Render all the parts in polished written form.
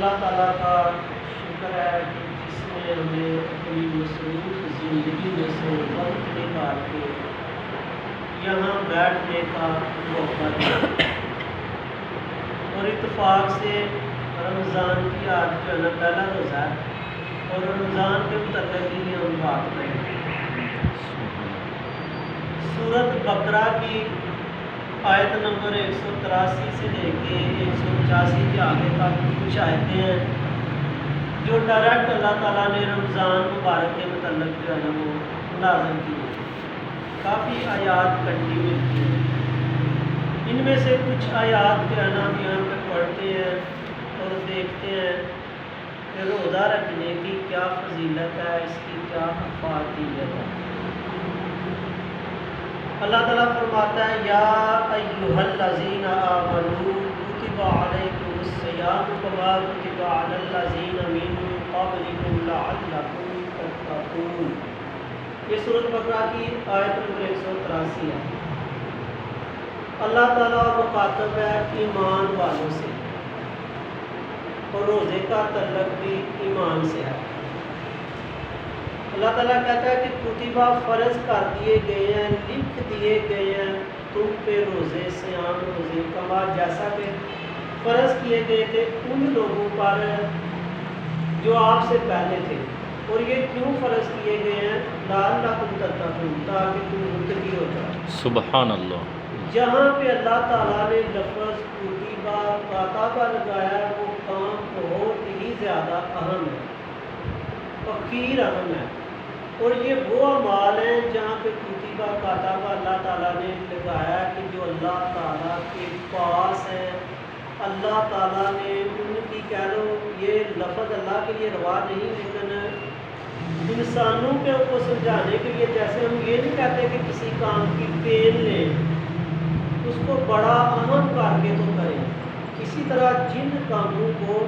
اللہ تعالیٰ کا شکر ہے کہ جس نے ہمیں اپنی مصروف زندگی میں سے وقت نکال کے یہاں بیٹھنے کا موقع دیا، اور اتفاق سے رمضان کی آج جو ہے نا پہلا روزہ ہے، اور رمضان کے متعلق ہی ہم بات کریں۔ سورۃ بقرہ کی آیت نمبر 183 سے لے کے 185 کے آگے تک کچھ آیتیں ہیں جو ڈائریکٹ اللہ تعالیٰ نے رمضان مبارک کے متعلق جو ہے نا وہ نازل کی ہے۔ کافی آیات کٹی ملتی ہیں، ان میں سے کچھ آیات جو ہے نا ہم یہاں پہ پڑھتے ہیں اور دیکھتے ہیں کہ روزہ رکھنے کی کیا فضیلت ہے، اس کی کیا افادیت ہے۔ اللہ تعالیٰ فرماتا ہے یا ایھا الذین آمنوا کتب علیکم الصیام کما کتب علی الذین من قبلکم لعلکم تتقون۔ یہ سورۃ بقرہ کی آیت نمبر 183 ہے۔ اللہ تعالیٰ مخاطب ہے ایمان والوں سے، اور روزے کا تعلق بھی ایمان سے ہے۔ اللہ تعالیٰ کہتا ہے کہ کتبہ فرض کر دیے گئے ہیں، لکھ دیے گئے ہیں تم پہ روزے، صیام روزے، کما جیسا کہ فرض کیے گئے تھے ان لوگوں پر جو آپ سے پہلے تھے۔ اور یہ کیوں فرض کیے گئے ہیں؟ لعلکم تتقون، تاکہ تم متقی ہو جاؤ۔ سبحان اللہ۔ جہاں پہ اللہ تعالیٰ نے لفظ کتبہ کاتبہ لگایا ہے، وہ کام بہت ہی زیادہ اہم ہے، فقیر اہم ہے، اور یہ وہ اعمال ہیں جہاں پہ کتبہ کاتبہ اللہ تعالیٰ نے لگایا کہ جو اللہ تعالیٰ کے پاس ہیں، اللہ تعالیٰ نے ان کی کہہ لو، یہ لفظ اللہ کے لیے روا نہیں، لیکن انسانوں کے کو سمجھانے کے لیے، جیسے ہم یہ نہیں کہتے کہ کسی کام کی پین لیں، اس کو بڑا اہم کر کے تو کریں، اسی طرح جن کاموں کو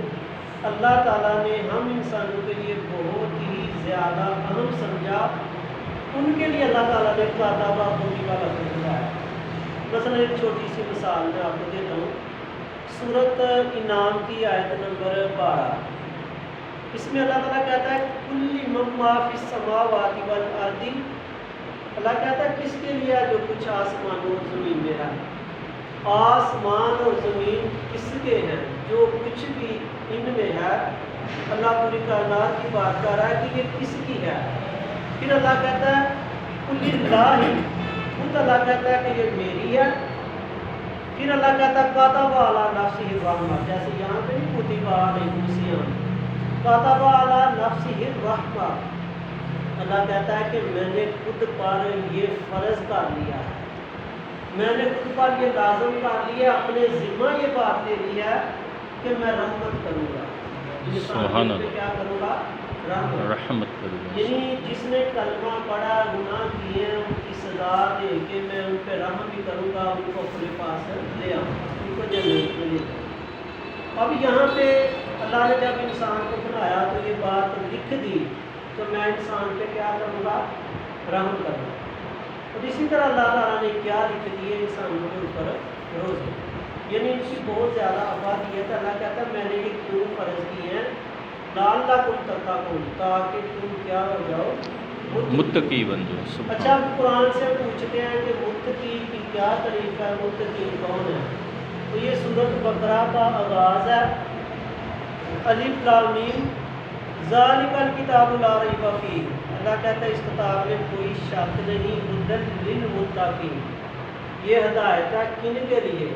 اللہ تعالیٰ نے ہم انسانوں کے لیے بہت ہی زیادہ اہم سمجھا، ان کے لیے اللہ تعالیٰ نے کاتبہ کتبہ لفظ لگایا۔ مثلا ایک چھوٹی سی مثال میں آپ کو دیتا ہوں، سورۃ انعام کی آیت نمبر 12، اس میں اللہ تعالیٰ کہتا ہے کل من ما فی السماوات والارض، اللہ کہتا ہے کس کے لیے جو کچھ آسمانوں اور زمین میں ہے، آسمان اور زمین کس کے ہیں، جو کچھ بھی ان میں ہے، اللہ پوری کائنات کی بات کر رہا ہے کہ یہ کس کی ہے۔ پھر اللہ کہتا ہے قل للہ، خود اللہ کہتا ہے کہ یہ میری ہے۔ پھر اللہ کہتا ہے کاتب علی نفسہ الرحمہ، جیسے یہاں پہ کتب علیکم الصیام، کاتب علی نفسہ الرحمہ، اللہ کہتا ہے کہ میں نے خود پر یہ فرض کر لیا ہے، میں نے خود پر یہ لازم کر لیا، اپنے ذمہ یہ بات لے لی ہے کہ میں رحمت کروں گا، سبحان اللہ، کیا کروں گا؟ رحمت کروں گا۔ یعنی جس نے کلمہ پڑھا، گناہ کیے ہیں، ان کی سزا دے کے میں ان پہ رحم بھی کروں گا، ان کو اپنے پاس لے آؤں، ان کو جنت میں لے جاؤں۔ اب یہاں پہ اللہ نے جب انسان کو بنایا تو یہ بات لکھ دی، تو میں انسان پہ کیا کروں گا؟ رحم کروں گا۔ اور اسی طرح اللہ تعالیٰ نے کیا لکھ دیے انسانوں کے اوپر؟ روزے، یعنی ان کی بہت زیادہ افادیت ہے۔ اللہ کہتا ہے میں نے یہ کیوں فرض کی ہیں؟ لعلکم تتقون، تاکہ تم کیا ہو جاؤ؟ متقی بن جاؤ۔ اچھا، قرآن سے پوچھتے ہیں کہ متقی کی کیا تعریف ہے، متقی کون ہے؟ تو یہ سورۃ بقرہ کا آغاز ہے، الف لام میم ذالک الکتاب لا ریب فیہ، اللہ کہتا ہے اس کتاب میں کوئی شک نہیں، ہدی للمتقین، یہ ہدایت ہے کن کے لیے؟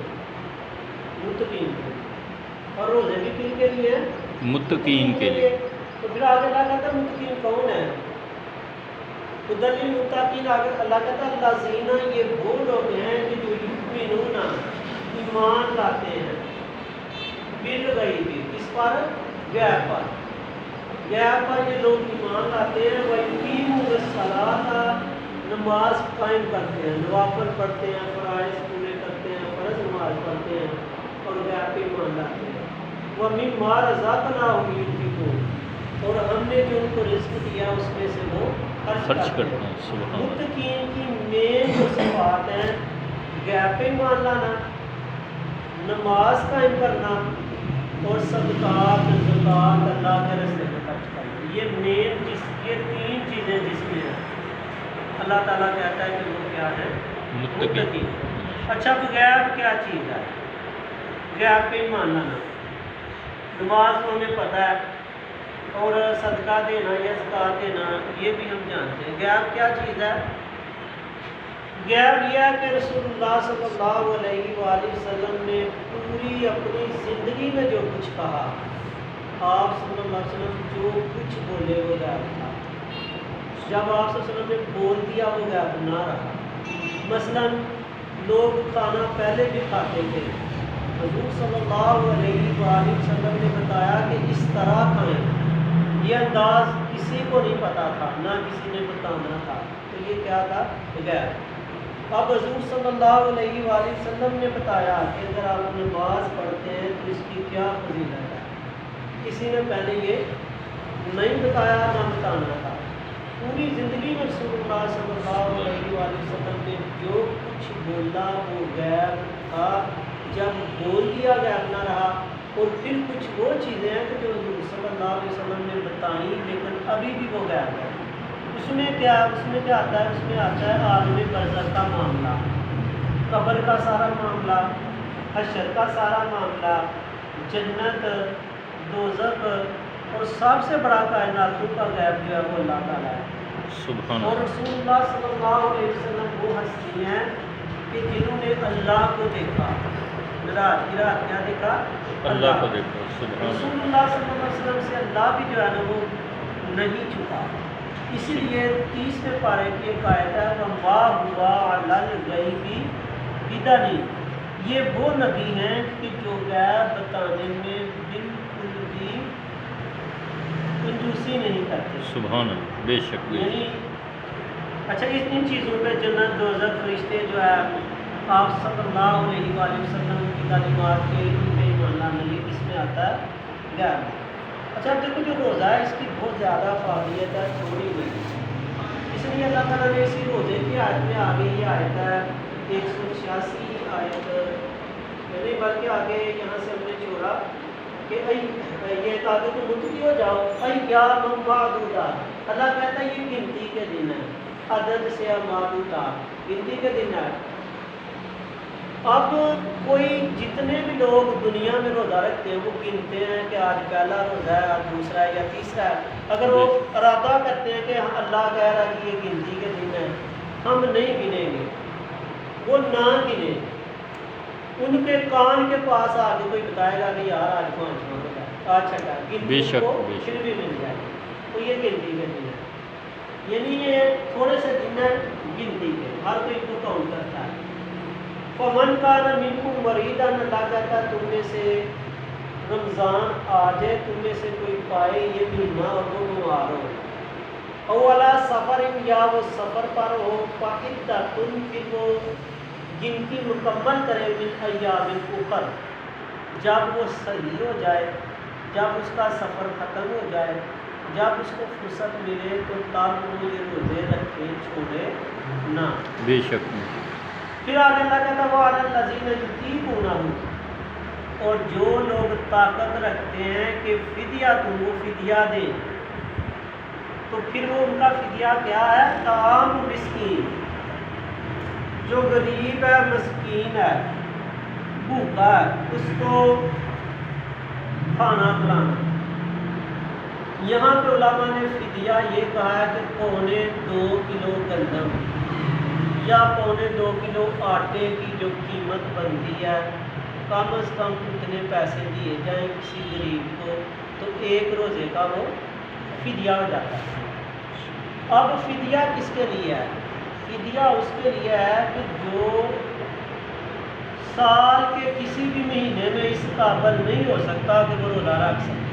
متقین کے لیے۔ اور روزے بھی کن کے لیے؟ متقین کے لیے۔ تو پھر آگے اللہ کہتا ہے متقین کون ہے؟ ہدی للمتقین، آگے اللہ کہتا ہے الذین، یہ وہ لوگ ہیں کہ جو یؤمنون، ایمان لاتے ہیں، بالغیب، کس پر؟ غیب پر، غیب پر یہ لوگ ایمان لاتے ہیں، وَيُقِیمُونَ الصَّلَاةَ، نماز قائم کرتے ہیں، نوافل پڑھتے ہیں، فرائض پورے کرتے ہیں، فرض نماز پڑھتے ہیں، اور غیب پہ ایمان لاتے ہیں، وَمِمَّا رَزَقْنَاهُمْ يُنْفِقُونَ، اور ہم نے جو ان کو رزق دیا اس میں سے وہ خرچ کرتے ہیں۔ سبحان اللہ۔ متقین کی مین جو صفات ہیں، غیب پہ ایمان لانا، نماز قائم کرنا، اور صدقات زکوٰۃ اللہ کے راستے میں خرچ کرنا. یہ تین چیزیں جس میں ہیں اللہ تعالیٰ کہتا ہے کہ وہ کیا ہے؟ متقی. اچھا غیب کیا چیز ہے؟ غیب پہ ایمان لانا. نماز تو ہمیں پتہ ہے اور صدقہ دینا یا زکوٰۃ دینا یہ بھی ہم جانتے ہیں. غیب کیا چیز ہے؟ غیب یہ ہے کہ رسول اللہ صلی اللہ علیہ وآلہ وسلم نے پوری اپنی زندگی میں جو کچھ کہا، آپ صلی اللہ علیہ وسلم جو کچھ بولے وہ غیب تھا. جب آپ صلی اللہ علیہ وسلم نے بول دیا وہ غیب نہ رہا. مثلا لوگ کھانا پہلے بھی کھاتے تھے، حضور صلی اللہ علیہ وآلہ وسلم نے بتایا کہ اس طرح کھائیں. یہ انداز کسی کو نہیں پتا تھا، نہ کسی نے بتانا تھا. تو یہ کیا تھا؟ غیب. اب حضور صلی اللہ علیہ وآلہ وسلم نے بتایا کہ اگر آپ نماز پڑھتے ہیں تو اس کی کیا فضیلت ہے. کسی نے پہلے یہ نہیں بتایا نہ بتانا تھا. پوری زندگی میں رسول اللہ صلی اللہ علیہ وآلہ وسلم نے جو کچھ بولا وہ غیب تھا. جب بول دیا غیب نہ رہا. اور پھر کچھ وہ چیزیں ہیں کہ جو حضور صلی اللہ علیہ وسلم نے بتائیں لیکن ابھی بھی وہ غیب ہے. اس میں کیا آتا ہے؟ اس میں آتا ہے عالم برزخ کا معاملہ، قبر کا سارا معاملہ، حشر کا سارا معاملہ، جنت، دوزخ، اور سب سے بڑا کائناتوں کا غیب جو ہے وہ اللہ تعالیٰ ہے. سبحان اور اللہ. رسول اللہ صلی اللہ علیہ وسلم وہ ہستی ہیں کہ جنہوں نے اللہ کو دیکھا. رات کی رات کیا دیکھا؟ اللہ کو دیکھو. سبحان رسول اللہ. اللہ صلی اللہ علیہ وسلم سے اللہ بھی جو ہے نا وہ نہیں چھپا. اسی لیے 30ویں پارے کی ایک آیت ہے وَمَا هُوَ عَلَى الْغَيْبِ بِضَنِينٍ. یہ وہ نبی ہیں کہ جو غیب بتانے میں بالکل بھی کنجوسی نہیں کرتے. سبحان اللہ. بے شک بے یعنی شک. اچھا ان چیزوں پہ جنت، دوزخ، فرشتے جو ہے آپ صلی اللہ علیہ وآلہ وسلم کی تعلیمات کے ان پہ ایمان لانا یہ کس میں آتا ہے؟ غیب. اچھا دیکھو جو روزہ ہے اس کی بہت زیادہ فعالیت ہے، تھوڑی نہیں. اس لیے اللہ تعالیٰ نے اسی روزے کی آیت میں آگے یہ آیت ہے 186 آیت نہیں بلکہ آگے یہاں سے ہم نے چھوڑا کہ یہ آگے تو متقی ہو جاؤ. ایام معدودات. اللہ کہتا ہے یہ گنتی کے دن ہے، عدد سے معدودات، گنتی کے دن ہے. اب کوئی جتنے بھی لوگ دنیا میں روزہ رکھتے ہیں وہ گنتے ہیں کہ آج پہلا روزہ ہے، آج دوسرا ہے یا تیسرا ہے. اگر وہ ارادہ کرتے ہیں کہ اللہ کہہ رہا ہے کہ یہ گنتی کے دن ہے، ہم نہیں گنیں گے، وہ نہ گنیں. ان کے کان کے پاس آگے کوئی بتائے گا کہ یار آج 5واں روزہ ہے، آج چھٹا ہے، گنتی کو پھر بھی مل جائے گی. تو یہ گنتی کے دن ہے. یعنی یہ تھوڑے سے دن ہے گنتی کے، ہر کوئی کو کاؤنٹ کرتا ہے. فمن کان منکم مریضا. اللہ کہتا ہے تم میں سے رمضان آ جائے، تم میں سے کوئی پائے یہ مہینہ اور وہ بیمار ہو، اولا سفر یا وہ سفر پر ہو، فعدۃ پھر وہ گنتی مکمل کرے من ایام اخر. جب وہ صحیح ہو جائے، جب اس کا سفر ختم ہو جائے، جب اس کو فرصت ملے تو تب وہ یہ روزے رکھے چھوڑے نہ. بے شک. پھر آگے اللہ کہتا ہے وَعَلَى الَّذِينَ يُطِيقُونَهُ. اور جو لوگ طاقت رکھتے ہیں کہ فدیہ تم وہ فدیہ دیں، تو پھر وہ ان کا فدیہ کیا ہے؟ طعام مسکین. جو غریب ہے، مسکین ہے، بھوکا ہے، اس کو کھانا کھلانا. یہاں پہ علماء نے فدیہ یہ کہا ہے کہ 2.25 کلو گندم یا 2.25 کلو آٹے کی جو قیمت بنتی ہے کم از کم اتنے پیسے دیے جائیں کسی غریب کو تو ایک روزے کا وہ فدیہ ہو جاتا ہے. اب فدیہ کس کے لیے ہے؟ فدیہ اس کے لیے ہے کہ جو سال کے کسی بھی مہینے میں اس قابل نہیں ہو سکتا کہ وہ روزہ رکھ سکے.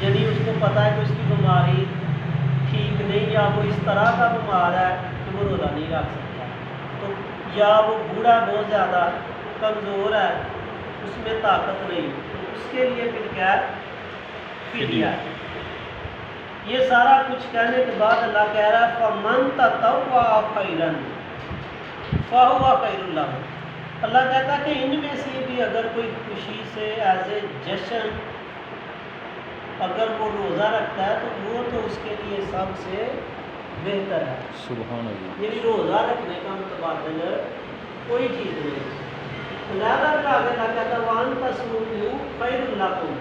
یعنی اس کو پتہ ہے کہ اس کی بیماری ٹھیک نہیں یا وہ اس طرح کا بیمار ہے کہ وہ روزہ نہیں رکھ سکتا، تو یا وہ بوڑھا بہت زیادہ کمزور ہے، اس میں طاقت نہیں، تو اس کے لیے پھر کیا ہے؟ فدیہ. یہ سارا کچھ کہنے کے بعد اللہ کہہ رہا ہے فَمَن تَطَوَّعَ خَيْرًا فَهُوَ خَيْرٌ لَهُ. اللہ کہتا ہے کہ ان میں سے بھی اگر کوئی خوشی سے ایز اے جشن اگر وہ روزہ رکھتا ہے تو وہ تو اس کے لیے سب سے بہتر ہے. سبحان اللہ. یعنی روزہ رکھنے کا متبادل کوئی چیز نہیں. لہذا آگے اللہ کہتا ہے وان تصوموا خیر لکم،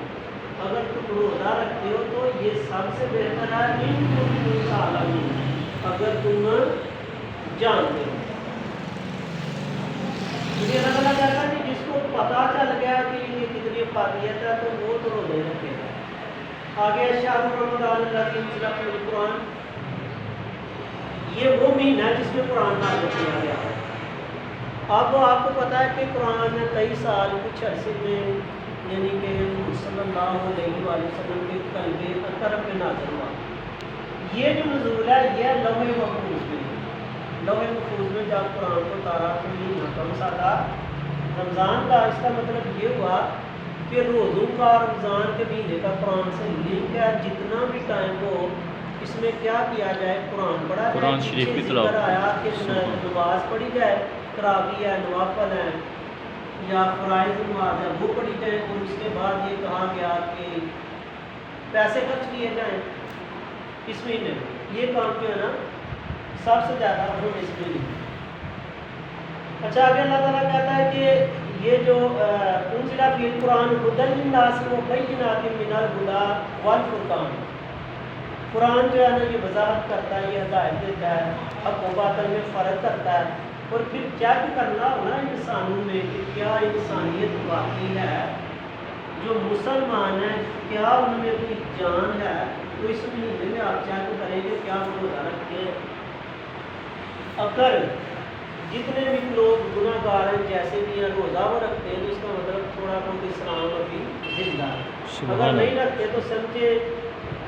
اگر تم روزہ رکھتے ہو تو یہ سب سے بہتر ہے ان کنتم تعلمون، اگر تم جانتے ہو. یہ اللہ تعالیٰ کہتا ہے کہ جس کو پتہ چل گیا کہ یہ کتنی فاضیت ہے تو وہ تو روزے رکھے گا. آگے شہر رمضان الذی انزل فیہ القرآن، یہ وہ مہینہ ہے جس میں قرآن نازل کیا گیا ہے. اب آپ کو پتہ ہے کہ قرآن نے کئی سال کچھ عرصے میں یعنی کہ صلی اللہ علیہ وآلہ وسلم کے قلب اطہر پہ نازل ہوا. یہ جو نزول ہے یہ لوح محفوظ میں ہے. لوح محفوظ میں جب قرآن کو اتارا تو مہینہ کون سا تھا؟ رمضان کا. اس کا مطلب یہ ہوا کہ روزوں کا رمضان کے مہینے کا قرآن سے لنک ہے. جتنا بھی ٹائم ہو اس میں کیا کیا جائے؟ قرآن پڑھا جائے. قرآن شریف کی تلاوت آیا کہ نماز پڑھی جائے، تراویح ہے، نوافل ہے یا فرائض نماز ہے وہ پڑھی جائے. اور اس کے بعد یہ کہا گیا کہ پیسے خرچ کیے جائیں اس مہینے میں. یہ کام جو ہے نا سب سے زیادہ اہم اس مہینے. اچھا آگے اللہ تعالیٰ کہتا ہے کہ یہ جو انزل فیہ القرآن ھدی للناس وبینات من الھدی والفرقان، قرآن جو ہے نا یہ وضاحت کرتا ہے، یہ ہدایت دیتا ہے، حق و باطل میں فرق کرتا ہے. اور پھر چیک کرنا ہونا انسانوں میں کہ کیا انسانیت باقی ہے، جو مسلمان ہیں کیا ان میں کوئی جان ہے. تو اس مہینے میں آپ چیک کریں گے کیا وہ روزہ رکھتے ہیں. اگر جتنے بھی لوگ گناہ گار ہیں جیسے بھی ہیں روزہ وہ رکھتے ہیں تو اس کا مطلب تھوڑا بہت اسلام ابھی زندہ ہے. اگر نہیں رکھتے تو سمجھے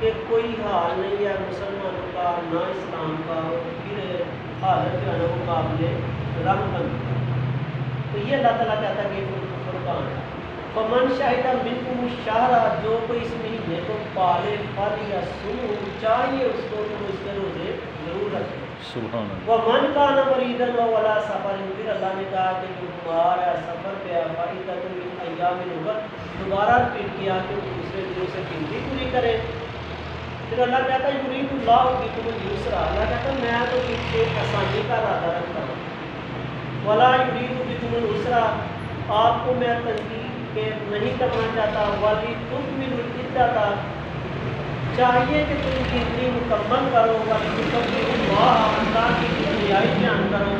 کہ کوئی حال نہیں ہے مسلمانوں کا نہ اسلام کا، اور پھر حالت جو ہے نا وہ قابل رحم بنتی ہے. تو یہ اللہ تعالیٰ کہتا ہے کہ فرقان ہے. فمن شاہد منکم الشہر، جو کوئی اس مہینے کو پالے فلیصمہ، چاہیے اس کو تم اس کے روزے ضرور رکھیں. سبحان اللہ. ومن کان مریضا ولا سفر، پھر اللہ نے کہا کہ جو بیمار ہے سفر پہ ہے فعدۃ من ایام اخر، دوبارہ ریپیٹ کیا کہ وہ دوسرے دنوں سے گنتی پوری کرے. پھر اللہ کہتا ہے یرید اللہ بکم الیسر، اللہ کہتا ہے میں تو تم سے آسانی کا ارادہ رکھتا ہوں. ولا یرید بکم العسر، آپ کو میں تنقید نہیں کرنا چاہتا. ولتکملوا العدۃ، چاہیے کہ تم گنتی مکمل کرو. ولتکبروا اللہ، اللہ کی کبریائی بیان کرو.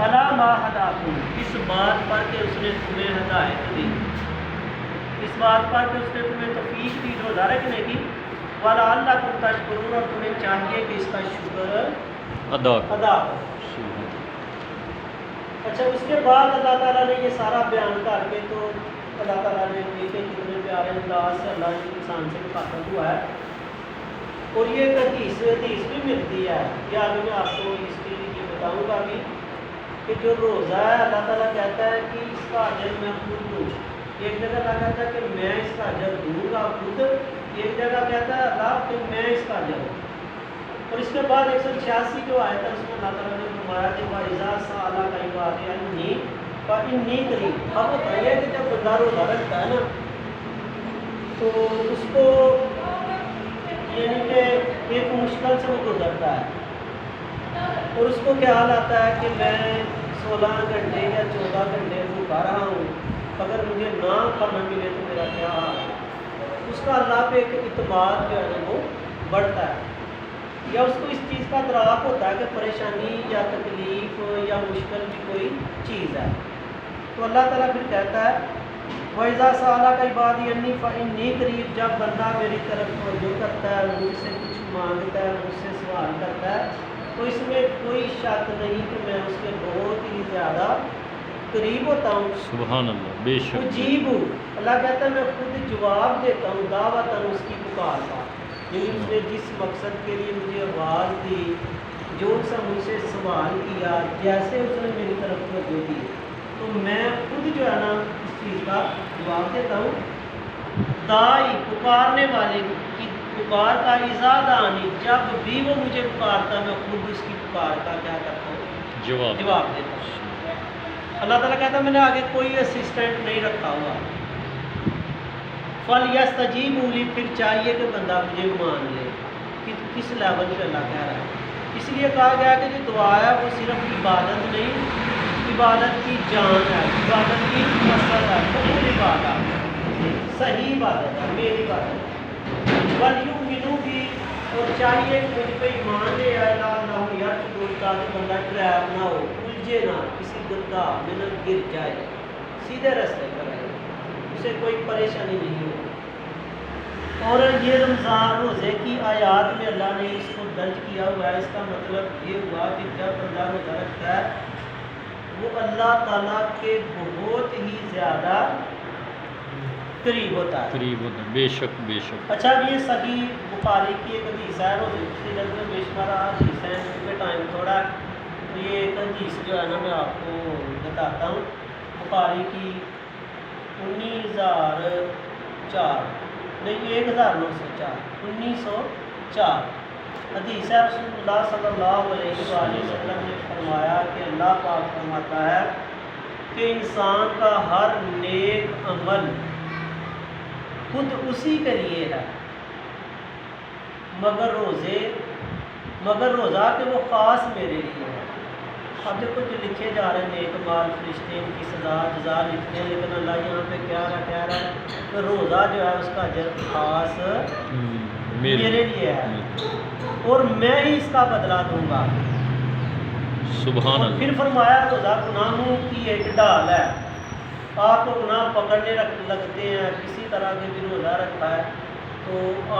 علی ما ہداکم، اس بات پر کہ اس نے تمہیں ہدایت دی، اس بات پر کہ اس نے تمہیں توفیق دی روزہ رکھنے کی. وَلَعَلَّكُمْ تَشْكُرُونَ، اور تمہیں چاہیے کہ اس کا شکر ادا کرو. سبحان. اچھا اس کے بعد اللہ تعالیٰ نے یہ سارا بیان کر کے تو اللہ تعالیٰ نے دیکھے کتنے پیارے انداز سے اللہ نے انسان سے مخاطب ہوا ہے. اور یہ ایک حدیث بھی ملتی ہے کہ آگے میں آپ کو اس کی یہ بتاؤں گا بھی کہ جو روزہ ہے اللہ تعالیٰ کہتا ہے کہ اس کا اجر میں خود دوں. ایک جگہ اللہ کہتا ہے کہ میں اس کا اجر دوں گا خود، ایک جگہ کہتا ہے اللہ کہ میں اس کا اجر دوں. اور اس کے بعد 186 جو آیت ہے اس میں اللہ تعالیٰ نے فرمایا کہ وَإِذَا سَأَلَكَ عِبَادِي عَنِّي فَإِنِّي قَرِيبٌ. اب بتائیے کہ جب بندہ روزہ رکھتا ہے نا تو اس کو یعنی کہ ایک مشکل سے وہ گزرتا ہے اور اس کو خیال آتا ہے کہ میں 16 گھنٹے یا 14 گھنٹے بھوکا رہا ہوں، اگر مجھے نہ کھانا ملے تو میرا کیا حال ہے. اس کا اللہ پہ ایک اعتماد جو ہے نا وہ بڑھتا ہے، یا اس کو اس چیز کا ادراک ہوتا ہے کہ پریشانی یا تکلیف یا مشکل بھی کوئی چیز ہے. تو اللہ تعالیٰ پھر کہتا ہے وَإِذَا سَأَلَكَ عِبَادِي عَنِّي فَإِنِّي قَرِيبٌ، جب بندہ میری طرف توجہ کرتا ہے، مجھ سے کچھ مانگتا ہے، مجھ سے سوال کرتا ہے تو اس میں کوئی شک نہیں کہ میں اس کے بہت ہی زیادہ قریب ہوتا ہوں. سبحان اللہ. بے شک. مجیب ہوں، اللہ کہتا ہے میں خود جواب دیتا ہوں دعوتاً اس کی پکار کا. یعنی اس نے جس مقصد کے لیے مجھے آواز دی، جو سا مجھ سے سوال کیا، جیسے اس نے میری طرف توجہ دی تو میں خود جو ہے نا اس چیز کا جواب دیتا ہوں. دائی پکارنے والے کی پکار کا ازادانی، جب بھی وہ مجھے پکارتا میں خود اس کی پکار کا کیا کرتا ہوں؟ جواب دیتا ہوں. اللہ تعالیٰ کہتا ہے میں نے آگے کوئی اسسٹنٹ نہیں رکھا ہوا. فَلْيَسْتَجِيبُوا لِي، پھر چاہیے کہ بندہ مجھے مان لے. کس لیول پہ اللہ کہہ رہا ہے؟ اس لیے کہا گیا کہ جو دعا ہے وہ صرف عبادت نہیں، عبادت کی جان ہے، عبادت کی مقصد ہے، قبول عبادت، صحیح عبادت ہے، میری عبادت. وَلْيُؤْمِنُوا بِي، اور چاہیے کہ مجھ پہ ایمان لے آئے، اللہ یرشدون، تاکہ بندہ ٹریپ نہ ہو، الجھے نہ، کسی گندا منت گر جائے، سیدھے راستے پر رہے، اسے کوئی پریشانی نہیں ہو. اور یہ رمضان روزے کی آیات میں اللہ نے اس کو درج کیا ہوا ہے. اس کا مطلب یہ ہوا کہ جب بندہ روزہ رکھتا ہے وہ اللہ تعالیٰ کے بہت ہی زیادہ قریب ہوتا ہے. قریب ہوتا ہے، بے شک بے شک. اچھا اب یہ صحیح بخاری کی ایک حدیث ہے، روزے کی سیرت میں بے شمار حدیث ہیں، کیونکہ ٹائم تھوڑا ہے تو یہ ایک حدیث جو ہے نا میں آپ کو بتاتا ہوں. بخاری کی 1904 حدیث ہے. رسول اللہ صلی اللہ علیہ وآلہ وسلم نے فرمایا کہ اللہ پاک فرماتا ہے کہ انسان کا ہر نیک عمل خود اسی کے لیے ہے مگر روزہ کہ وہ خاص میرے لیے ہے. اب دیکھو جو لکھے جا رہے ہیں نیک مال فرشتے ان کی سزا جزا لکھتے ہیں، لیکن اللہ یہاں پہ کہہ رہا ہے کہ روزہ جو ہے اس کا اجر خاص میرے لیے ہے اور میں ہی اس کا بدلہ دوں گا. سبحان اور اللہ. پھر فرمایا روزہ گناہوں کی ایک ڈال ہے. آپ کو گناہ پکڑنے لگتے ہیں، کسی طرح کے بھی روزہ رکھا ہے تو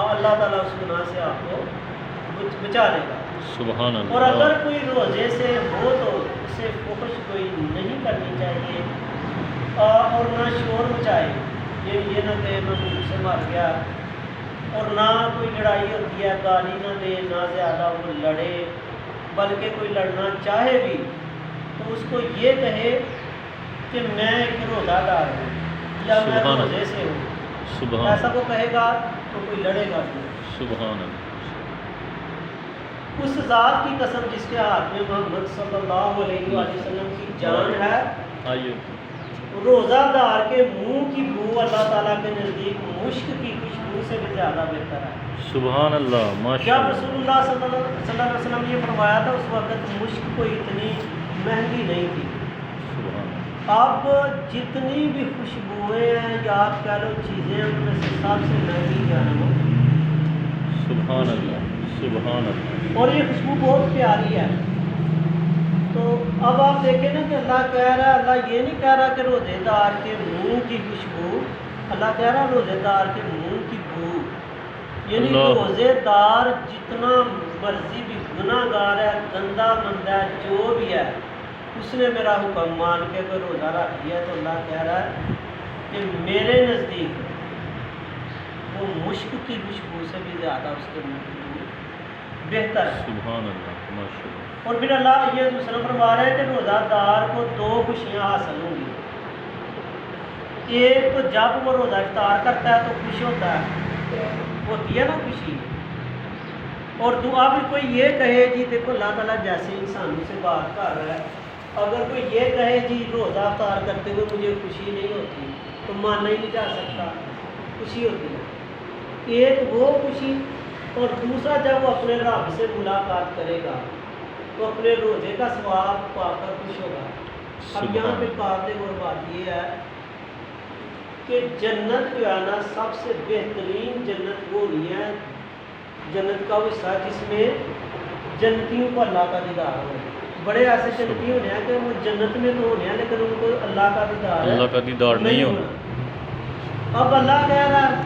اللہ تعالیٰ اس گناہ سے آپ کو بچا لے گا. سبحان اللہ. اور اگر کوئی روزے سے ہو تو اسے فحش کوئی نہیں کرنی چاہیے اور نہ شور مچائے، یہ نہ کہ میں منہ سے مر گیا، اور نہ کوئی لڑائی ہوتی ہے گالی نہ دے، نہ زیادہ وہ لڑے، بلکہ کوئی لڑنا چاہے بھی تو اس کو یہ کہے کہ میں ایک روزہ دار ہوں یا میں روزے سے ہوں. ایسا وہ کہے گا تو کوئی لڑے گا نہیں. سبحان اللہ. اس ذات کی قسم جس کے ہاتھ میں محمد صلی اللہ علیہ وآلہ وسلم کی جان ہے، آئیے. روزہ دار کے منہ کی بو اللہ تعالیٰ کے نزدیک مشک کی خوشبو سے بھی زیادہ بہتر ہے. سبحان اللہ. ماشاء جب اللہ. رسول اللہ صلی اللہ علیہ وسلم نے یہ فرمایا تھا اس وقت مشک کوئی اتنی مہنگی نہیں تھی. سبحان اللہ. اب جتنی بھی خوشبوئیں ہیں یا آپ کہہ لو چیزیں ان میں سے سب سے مہنگی جو ہے وہ سبحان اللہ. سبحان اللہ. اور یہ خوشبو بہت پیاری ہے. تو اب آپ دیکھیں نا کہ اللہ کہہ رہا ہے، اللہ یہ نہیں کہہ رہا کہ روزے دار کے منہ کی خوشبو، اللہ کہہ رہا ہے روزے دار کے منہ کی بو. یعنی روزے دار جتنا مرضی بھی گناہ گار ہے، گندا مندہ ہے، جو بھی ہے، اس نے میرا حکم مان کے کوئی روزہ رکھ دیا تو اللہ کہہ رہا ہے کہ میرے نزدیک وہ مشک کی خوشبو سے بھی زیادہ اس کے منہ کی بو بہتر ہے. سبحان اللہ. ماشاء اللہ. اور پھر اللہ یہ وسلم فرما رہے ہیں کہ روزہ دار کو 2 خوشیاں حاصل ہوں گی. ایک تو جب وہ روزہ افطار کرتا ہے تو خوش ہوتا ہے، ہوتی ہے نا خوشی. اور دعا بھی کوئی یہ کہے جی دیکھو اللہ تعالیٰ جیسے انسانوں سے بات کر رہا ہے، اگر کوئی یہ کہے جی روزہ افطار کرتے ہوئے مجھے خوشی نہیں ہوتی تو مانا ہی نہیں جا سکتا، خوشی ہوتی ہے. ایک وہ خوشی، اور دوسرا جب وہ اپنے رب سے ملاقات کرے گا تو اپنے روزے کا ثواب پا کر خوش ہوگا. اب یہاں پہ قابل غور بات یہ ہے کہ جنت جو ہے نا سب سے بہترین جنت وہ نہیں ہے، جنت کا وہ حصہ جس میں جنتیوں کو اللہ کا دیدار ہو. بڑے ایسے جنتی ہونے ہیں کہ وہ جنت میں تو ہونے ہیں لیکن ان کو اللہ کا دیدار اللہ کا دیدار نہیں ہونا. اب اللہ کہہ رہا ہے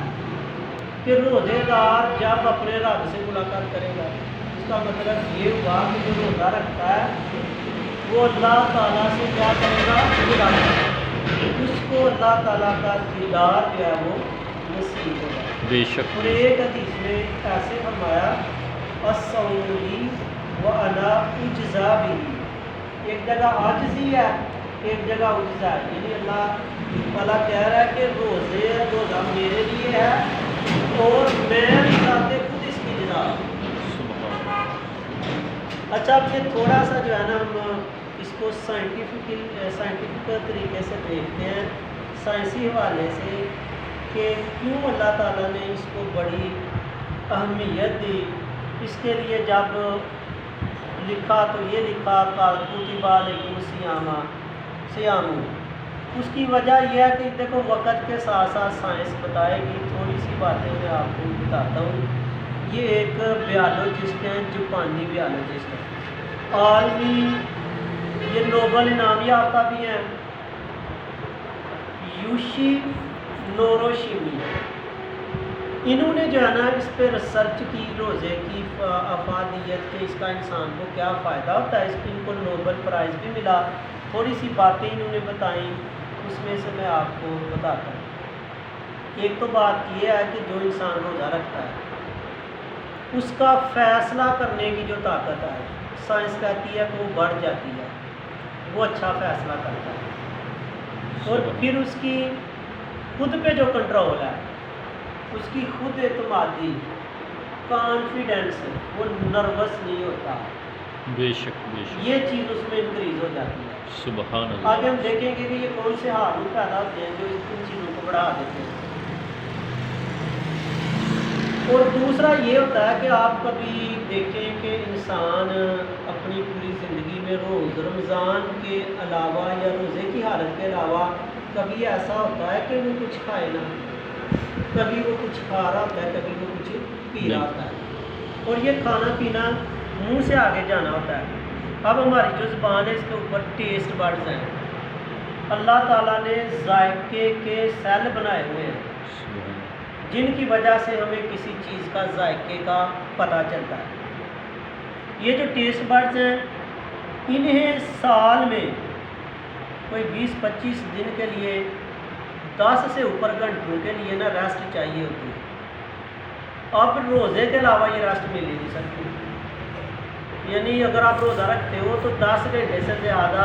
کہ روزے دار جب اپنے رب سے ملاقات کرے گا، اس کا مطلب یہ ہوا کہ جو روزہ رکھتا ہے وہ اللہ تعالیٰ سے کیا کرے گا، ملاقات، اس کو اللہ تعالیٰ کا دیدار جو ہے وہ نصیب ہوگا. بے شک. اور ایک حدیث میں ایسے فرمایا الصوم وانا اجزا بھی، ایک جگہ عاجزی ہے ایک جگہ اجزا ہے. یعنی اللہ تعالیٰ کہہ رہا ہے کہ روزہ میرے لیے ہے اور میں چاہتے خود اس کی جزا. اچھا اب یہ تھوڑا سا جو ہے نا ہم اس کو سائنٹیفک طریقے سے دیکھتے ہیں، سائنسی حوالے سے کہ کیوں اللہ تعالیٰ نے اس کو بڑی اہمیت دی، اس کے لیے جب لکھا تو یہ لکھا کتب علیکم سیام، اس کی وجہ یہ ہے کہ دیکھو وقت کے ساتھ ساتھ سائنس بتائے گی، تھوڑی سی باتیں میں آپ کو بتاتا ہوں۔ یہ ایک بیالوجسٹ ہیں، جاپانی بیالوجسٹ ہیں، عالمی یہ نوبل انعام یافتہ بھی ہیں، یوشی نوروشیمی۔ انہوں نے جو ہے نا اس پہ ریسرچ کی، روزے کی افادیت کے، اس کا انسان کو کیا فائدہ ہوتا ہے، اس کی ان کو نوبل پرائز بھی ملا۔ تھوڑی سی باتیں انہوں نے بتائیں، اس میں سے میں آپ کو بتاتا ہوں۔ ایک تو بات یہ ہے کہ جو انسان روزہ رکھتا ہے اس کا فیصلہ کرنے کی جو طاقت ہے، سائنس کہتی ہے کہ وہ بڑھ جاتی ہے، وہ اچھا فیصلہ کرتا ہے، اور پھر اس کی خود پہ جو کنٹرول ہے، اس کی خود اعتمادی، کانفیڈنس، وہ نروس نہیں ہوتا، بے شک بے شک، یہ چیز اس میں انکریز ہو جاتی ہے۔ سبحان آگے ہم اللہ۔ دیکھیں گے کہ یہ کون سے حالات پیدا ہوتے ہیں جو ان چیزوں کو بڑھا دیتے ہیں۔ اور دوسرا یہ ہوتا ہے کہ آپ کبھی دیکھیں کہ انسان اپنی پوری زندگی میں رمضان کے علاوہ یا روزے کی حالت کے علاوہ کبھی ایسا ہوتا ہے کہ وہ کچھ کھائے نہ، کبھی وہ کچھ کھا رہا ہوتا ہے، کبھی وہ کچھ پی رہا ہوتا ہے، اور یہ کھانا پینا منہ سے آگے جانا ہوتا ہے۔ اب ہماری جو زبان ہے اس کے اوپر ٹیسٹ بڈز ہیں، اللہ تعالیٰ نے ذائقے کے سیل بنائے ہوئے ہیں جن کی وجہ سے ہمیں کسی چیز کا ذائقے کا پتہ چلتا ہے۔ یہ جو ٹیسٹ بڈز ہیں انہیں سال میں کوئی 20-25 دن کے لیے 10 سے اوپر گھنٹوں کے لیے نا ریسٹ چاہیے ہوتی ہے۔ اب روزے کے علاوہ یہ ریسٹ مل ہی نہیں سکتی، یعنی اگر آپ روزہ رکھتے ہو تو 10 گھنٹے سے زیادہ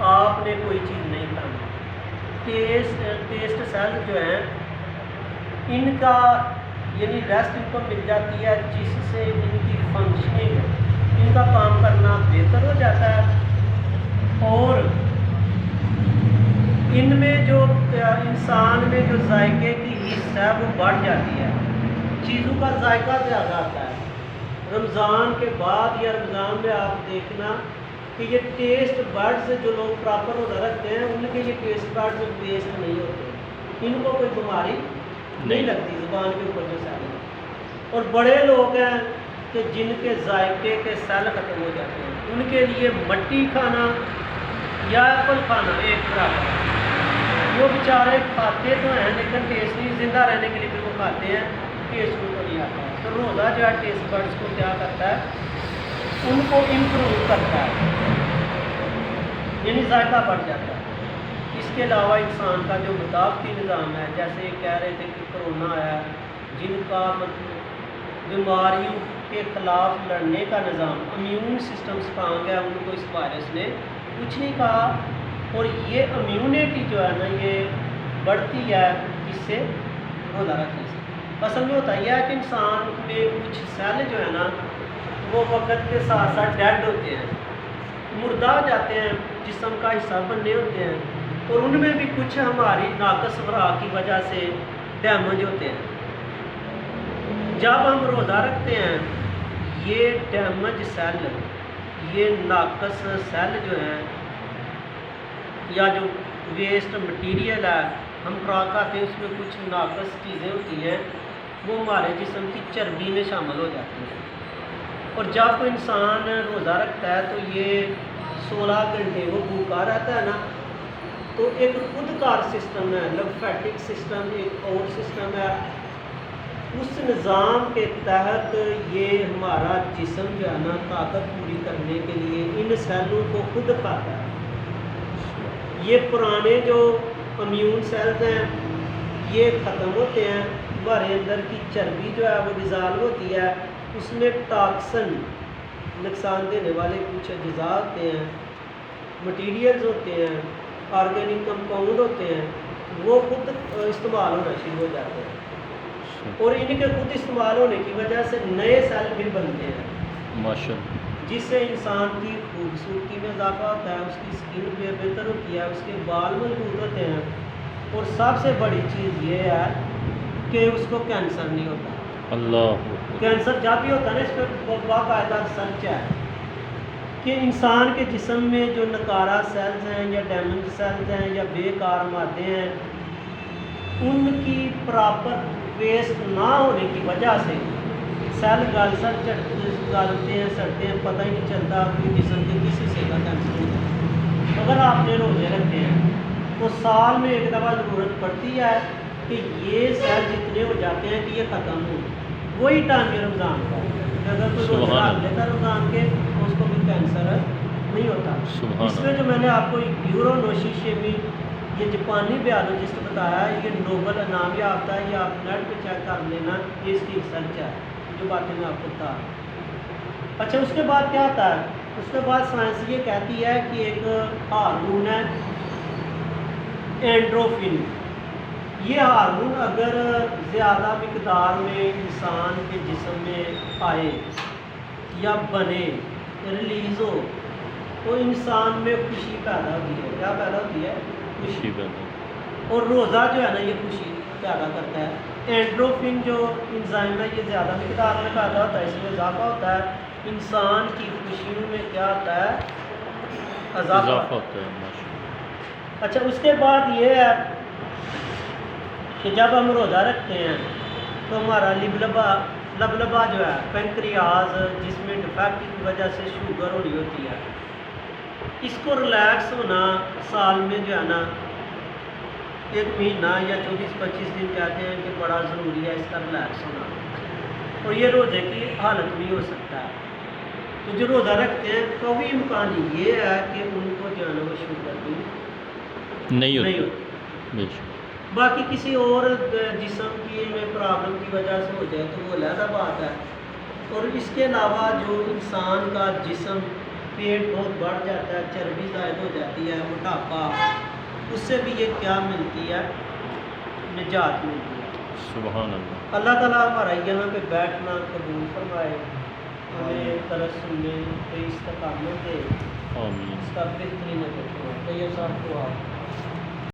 آپ نے کوئی چیز نہیں کھانی۔ ٹیسٹ سیل جو ہیں ان کا یعنی ریسٹ ان کو مل جاتی ہے، جس سے ان کی فنکشننگ، ان کا کام کرنا بہتر ہو جاتا ہے، اور ان میں جو انسان میں جو ذائقے کی حص ہے وہ بڑھ جاتی ہے، چیزوں کا ذائقہ زیادہ آتا ہے۔ رمضان کے بعد یا رمضان میں آپ دیکھنا کہ یہ ٹیسٹ بڈز جو لوگ پراپر روزہ رکھتے ہیں ان کے یہ ٹیسٹ بڈز ویسٹ نہیں ہوتے، ان کو کوئی بیماری نہیں لگتی زبان کے اوپر جو سیل ہے۔ اور بڑے لوگ ہیں کہ جن کے ذائقے کے سیل ختم ہو جاتے ہیں، ان کے لیے مٹی کھانا یا ایپل کھانا ایک برابر ہے۔ وہ بیچارے کھاتے تو ہیں لیکن ٹیسٹ نہیں، زندہ رہنے کے لیے پھر وہ کھاتے ہیں، ٹیسٹ ان کو نہیں آتا ہے۔ تو روزہ جو ہے ٹیسٹ بڈز کو کیا کرتا ہے، ان کو امپروو کرتا ہے، یعنی ذائقہ بڑھ جاتا ہے۔ اس کے علاوہ انسان کا جو مدافعتی نظام ہے، جیسے کہہ رہے تھے کہ کرونا آیا، جن کا بیماریوں کے خلاف لڑنے کا نظام، امیون سسٹم اسٹرانگ ہے، ان کو اس وائرس نے کچھ نہیں کہا، اور یہ امیونٹی جو ہے نا یہ بڑھتی ہے اس سے روزہ رکھنے سے۔ اصل میں ہوتا یہ ہے کہ انسان میں کچھ سیل جو ہے نا وہ وقت کے ساتھ ساتھ ڈیڈ ہوتے ہیں، مردہ ہو جاتے ہیں، جسم کا حصہ بننے ہوتے ہیں، اور ان میں بھی کچھ ہماری ناقص خوراک کی وجہ سے ڈیمیج ہوتے ہیں۔ جب ہم روزہ رکھتے ہیں یہ ڈیمیج سیل، یہ ناقص سیل جو ہیں یا جو ویسٹ مٹیریل ہے ہم خوراک کھاتے ہیں، اس میں کچھ ناقص چیزیں ہوتی ہیں، وہ ہمارے جسم کی چربی میں شامل ہو جاتی ہیں۔ اور جب کوئی انسان روزہ رکھتا ہے تو یہ 16 گھنٹے وہ بھوکا رہتا ہے نا، تو ایک خود کار سسٹم ہے، لیمفیٹک سسٹم ایک اور سسٹم ہے، اس نظام کے تحت یہ ہمارا جسم جو ہے نا طاقت پوری کرنے کے لیے ان سیلوں کو خود کھاتا ہے۔ یہ پرانے جو امیون سیلز ہیں یہ ختم ہوتے ہیں، ہمارے اندر کی چربی جو ہے وہ ڈیزالو ہوتی ہے، اس میں ٹاکسن نقصان دینے والے کچھ اجزاء ہوتے ہیں، مٹیریلز ہوتے ہیں، آرگینک کمپاؤنڈ ہوتے ہیں، وہ خود استعمال ہونا شروع ہو جاتے ہیں، اور ان کے خود استعمال ہونے کی وجہ سے نئے سیل بھی بنتے ہیں، ماشاءاللہ، جس سے انسان کی خوبصورتی میں اضافہ ہوتا ہے، اس کی سکن بہتر ہوتی ہے، اس کے بال مضبوط ہوتے ہیں، اور سب سے بڑی چیز یہ ہے کہ اس کو کینسر نہیں ہوتا. اللہ کینسر جب بھی ہوتا ہے نا اس پہ باقاعدہ ریسرچ ہے کہ انسان کے جسم میں جو نکارہ سیلز ہیں یا ڈیمیج سیلز ہیں یا بیکار مادے ہیں ان کی پراپر ویسٹ نہ ہونے کی وجہ سے سیل گلتے ہیں سڑتے ہیں، پتہ ہی نہیں چلتا کہ جسم کے کس حصے کا کینسر ہوتا ہے. اگر آپ نے روزے رکھے ہیں تو سال میں ایک دفعہ ضرورت پڑتی ہے کہ یہ سیل جتنے ہو جاتے ہیں کہ یہ ختم ہو. وہی ٹائم ہے رمضان کا. اگر کوئی روزہ رکھ لیتا ہے رمضان کے تو اس کو بھی کینسر نہیں ہوتا. اس میں جو میں نے آپ کو یورو نوشی شیمی یہ جاپانی بیالوجسٹ بتایا ہے، یہ نوبل انعام یافتہ ہے. یہ آپ نیٹ پہ چیک کر لینا، یہ اس کی ریسرچ ہے جو باتیں میں آپ کو بتا رہا ہوں. اچھا اس کے بعد کیا ہوتا ہے؟ اس کے بعد سائنس یہ کہتی ہے کہ ایک ہارمون ہے اینڈروفن. یہ ہارمون اگر زیادہ مقدار میں انسان کے جسم میں آئے یا بنے ریلیز ہو تو انسان میں خوشی پیدا ہوتی ہے. کیا پیدا ہوتی ہے؟ خوشی پیدا. اور روزہ جو ہے نا یہ خوشی پیدا کرتا ہے. اینڈروفن جو انزائم ہے یہ زیادہ مقدار میں پیدا ہوتا ہے، اس میں اضافہ ہوتا ہے. انسان کی خوشیوں میں کیا ہوتا ہے؟ اضافہ ہوتا ہے. اچھا اس کے بعد یہ ہے کہ جب ہم روزہ رکھتے ہیں تو ہمارا لبلبا جو ہے پینکریاز جس میں ڈیفیکٹ کی وجہ سے شوگر ہو رہی ہوتی ہے، اس کو ریلیکس ہونا سال میں جو ہے نا 1 مہینہ یا 24-25 دن کہتے ہیں کہ بڑا ضروری ہے اس کا ریلیکس ہونا. اور یہ روزے کی حالت بھی ہو سکتا ہے. تو جو روزہ رکھتے ہیں قوی امکان یہ ہے کہ ان کو جو ہے نا وہ شوگر بھی نہیں ہوتی. باقی کسی اور جسم کی میں پرابلم کی وجہ سے ہو جائے تو وہ علیحدہ بات ہے. اور اس کے علاوہ جو انسان کا جسم پیٹ بہت بڑھ جاتا ہے، چربی زائد ہو جاتی ہے، موٹاپا، اس سے بھی یہ کیا ملتی ہے؟ نجات ملتی ہے. سبحان اللہ. اللہ تعالیٰ ہمارا یہاں پہ بیٹھنا قبول فرمائے، ہمیں طرح سننے پہ استقامت دے، آمین. اس کا بہترین اجر فرمائے. طیب صاحب کو آپ